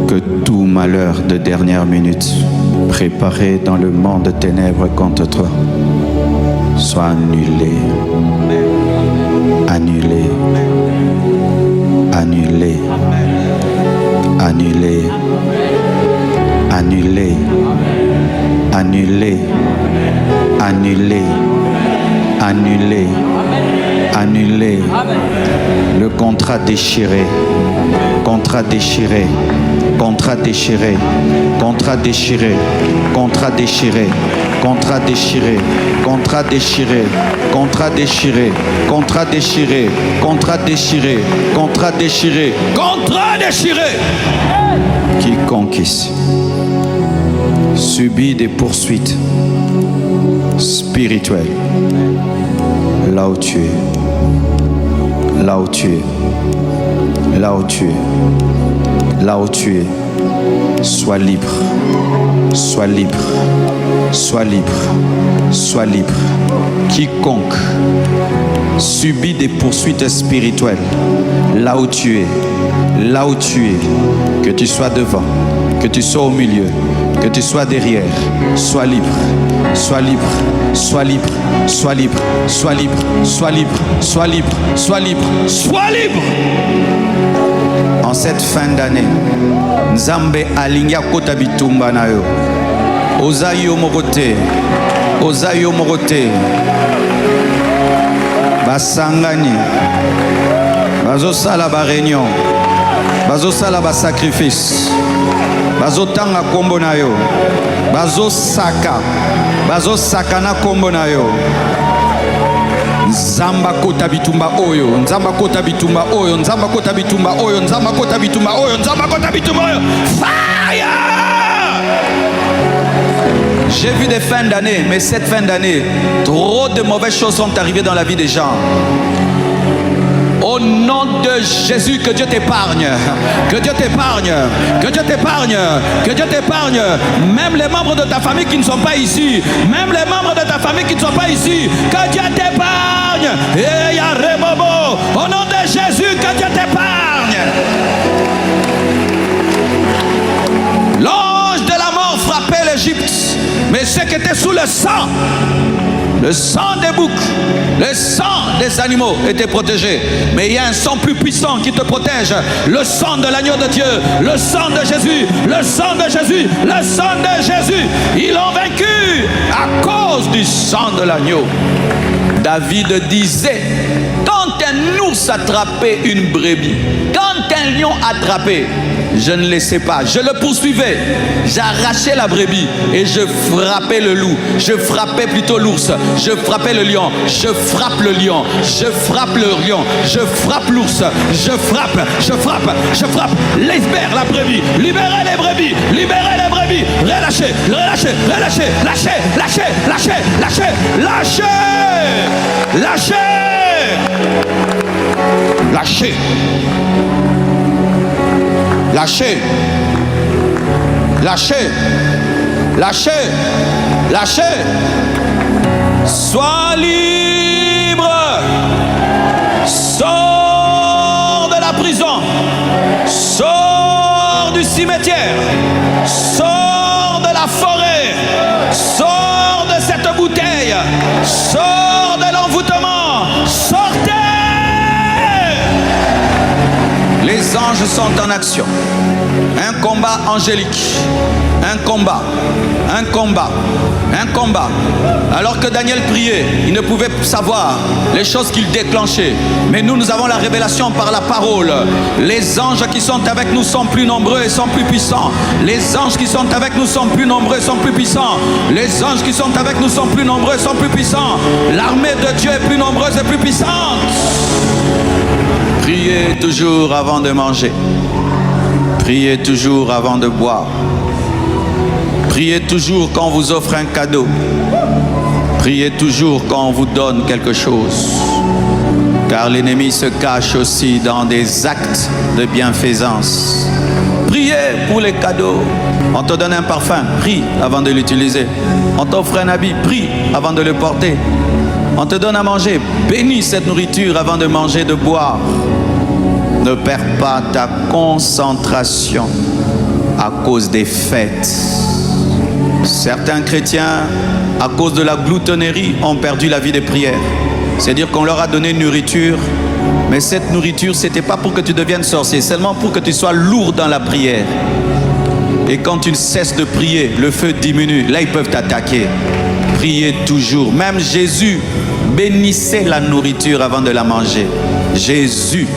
que tout malheur de dernière minute préparé dans le monde de ténèbres contre toi soit annulé, annulé, annulé, annulé, annulé, annulé, annulé, annulé, annulé. Le contrat déchiré, contrat déchiré, contrat déchiré, contrat déchiré, contrat déchiré, contrat déchiré, contrat déchiré, contrat déchiré, contrat déchiré, contrat déchiré, contrat déchiré, contrat déchiré. Quiconque ici subit des poursuites spirituelles, là où tu es, là où tu es, là où tu es, là où tu es, sois libre, sois libre, sois libre, sois libre. Quiconque subit des poursuites spirituelles, là où tu es, là où tu es, que tu sois devant, que tu sois au milieu, que tu sois derrière, sois libre, sois libre, sois libre, sois libre, sois libre, sois libre, sois libre, sois libre, sois libre. En cette fin d'année, Nzambe alingia kota bitumba na yo. Ozayo mokote, ozayo mokote. Basangani, bazosala ba réunion, bazosala ba sacrifice, bazotanga kombo na yo, bazosaka na kombo na yo. Nzamba kota bitumba oyo, nzamba kota bitumba oyo, nzamba kota bitumba oyo, nzamba kota bitumba oyo, nzamba kota bitumba oyo. Fire! J'ai vu des fins d'année, mais cette fin d'année, trop de mauvaises choses sont arrivées dans la vie des gens. Au nom de Jésus, que Dieu t'épargne, que Dieu t'épargne, que Dieu t'épargne, que Dieu t'épargne. Même les membres de ta famille qui ne sont pas ici, même les membres de ta famille qui ne sont pas ici, que Dieu t'épargne. Et ya rebobo, au nom de Jésus, que Dieu t'épargne. L'ange de la mort frappait l'Égypte, mais ceux qui étaient sous le sang des boucs, le sang des animaux était protégé. Mais il y a un sang plus puissant qui te protège. Le sang de l'agneau de Dieu, le sang de Jésus, le sang de Jésus, le sang de Jésus. Ils l'ont vaincu à cause du sang de l'agneau. David disait, quand un ours attrapait une brebis, quand un lion attrapait, je ne laissais pas, je le poursuivais, j'arrachais la brebis et je frappais le loup, je frappais plutôt l'ours, je frappais le lion, je frappe le lion, je frappe le lion, je frappe l'ours, je frappe, je frappe, je frappe, libère la brebis, libérez les brebis, libérez les brebis, relâchez, relâchez, relâchez, lâchez, lâchez, lâchez, lâchez, lâchez, lâchez, lâchez. Lâchez, lâchez, lâchez, lâchez. Sois libre. Sors de la prison. Sors du cimetière. Sors de la forêt. Sors de cette bouteille. Sors de l'envoûtement. Sortez. Les anges sont en action. Un combat angélique. Un combat. Un combat. Un combat. Alors que Daniel priait, il ne pouvait savoir les choses qu'il déclenchait. Mais nous avons la révélation par la parole. Les anges qui sont avec nous sont plus nombreux et sont plus puissants. Les anges qui sont avec nous sont plus nombreux et sont plus puissants. Les anges qui sont avec nous sont plus nombreux et sont plus puissants. L'armée de Dieu est plus nombreuse et plus puissante. Priez toujours avant de manger. Priez toujours avant de boire. Priez toujours quand on vous offre un cadeau. Priez toujours quand on vous donne quelque chose. Car l'ennemi se cache aussi dans des actes de bienfaisance. Priez pour les cadeaux. On te donne un parfum, prie avant de l'utiliser. On t'offre un habit, prie avant de le porter. On te donne à manger, bénis cette nourriture avant de manger, de boire. Ne perds pas ta concentration. à cause des fêtes. Certains chrétiens, à cause de la gloutonnerie, ont perdu la vie de prière. C'est-à-dire qu'on leur a donné une nourriture, mais cette nourriture, ce n'était pas pour que tu deviennes sorcier, seulement pour que tu sois lourd dans la prière. Et quand tu cesses de prier, le feu diminue. Là, ils peuvent t'attaquer. Priez toujours. Même Jésus bénissait la nourriture avant de la manger. Jésus